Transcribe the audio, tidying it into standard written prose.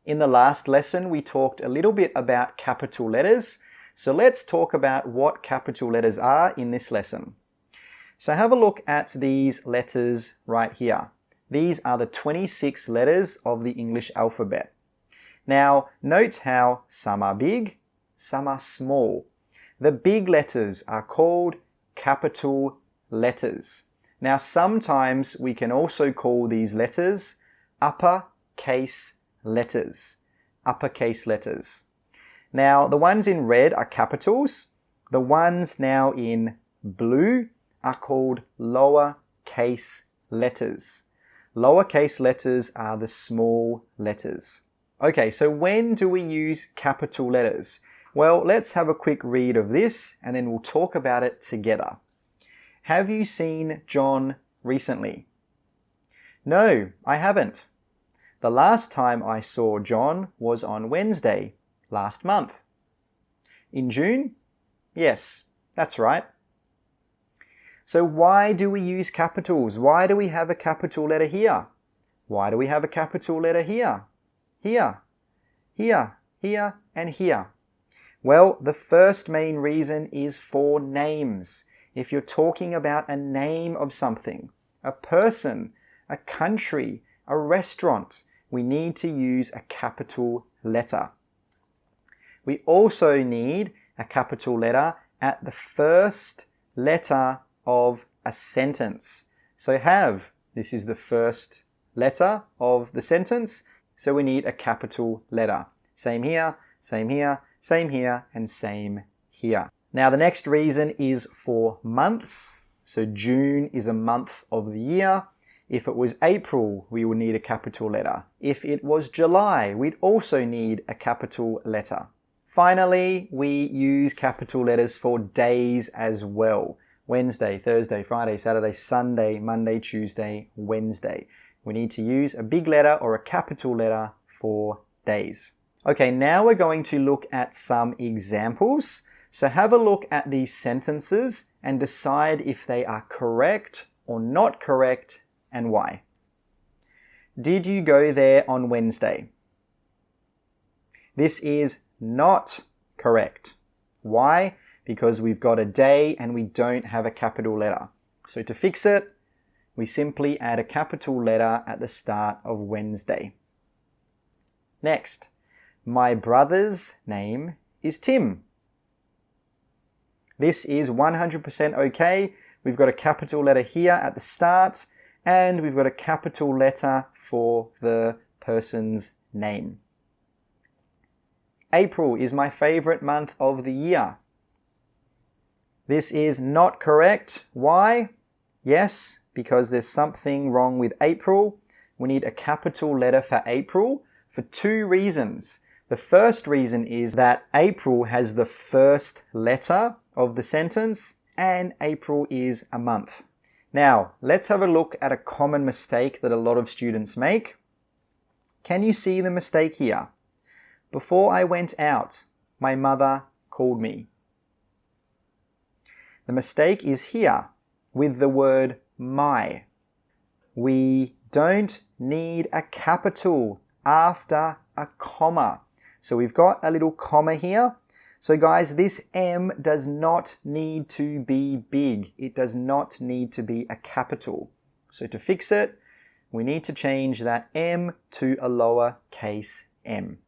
In the last lesson, we talked a little bit about capital letters. So let's talk about what capital letters are in this lesson. So have a look at these letters right here. These are the 26 letters of the English alphabet. Now, note how some are big, some are small. The big letters are called capital letters. Now, sometimes we can also call these letters uppercase letters. Uppercase letters. Now, the ones in red are capitals. The ones now in blue are called lowercase letters. Lowercase letters are the small letters. Okay, so when do we use capital letters? Well, let's have a quick read of this and then we'll talk about it together. Have you seen John recently? No, I haven't. The last time I saw John was on Wednesday, last month. In June? Yes, that's right. So why do we use capitals? Why do we have a capital letter here? Why do we have a capital letter here? Here, here, here, and here. Well, the first main reason is for names. If you're talking about a name of something, a person, a country, a restaurant, we need to use a capital letter. We also need a capital letter at the first letter of a sentence. So have, this is the first letter of the sentence, so we need a capital letter. Same here, same here, same here, and same here. Now the next reason is for months. So June is a month of the year. If it was April, we would need a capital letter. If it was July, we'd also need a capital letter. Finally, we use capital letters for days as well. Wednesday, Thursday, Friday, Saturday, Sunday, Monday, Tuesday, Wednesday. We need to use a big letter or a capital letter for days. Okay, now we're going to look at some examples. So have a look at these sentences and decide if they are correct or not correct and why. Did you go there on Wednesday? This is not correct. Why? Because we've got a day and we don't have a capital letter. So to fix it, we simply add a capital letter at the start of Wednesday. Next, my brother's name is Tim. This is 100% okay. We've got a capital letter here at the start and we've got a capital letter for the person's name. April is my favorite month of the year. This is not correct. Why? Yes, because there's something wrong with April. We need a capital letter for April for two reasons. The first reason is that April has the first letter of the sentence and April is a month. Now, let's have a look at a common mistake that a lot of students make. Can you see the mistake here? Before I went out, my mother called me. The mistake is here with the word my. We don't need a capital after a comma. So we've got a little comma here. So guys, this M does not need to be big. It does not need to be a capital. So to fix it, we need to change that M to a lowercase m.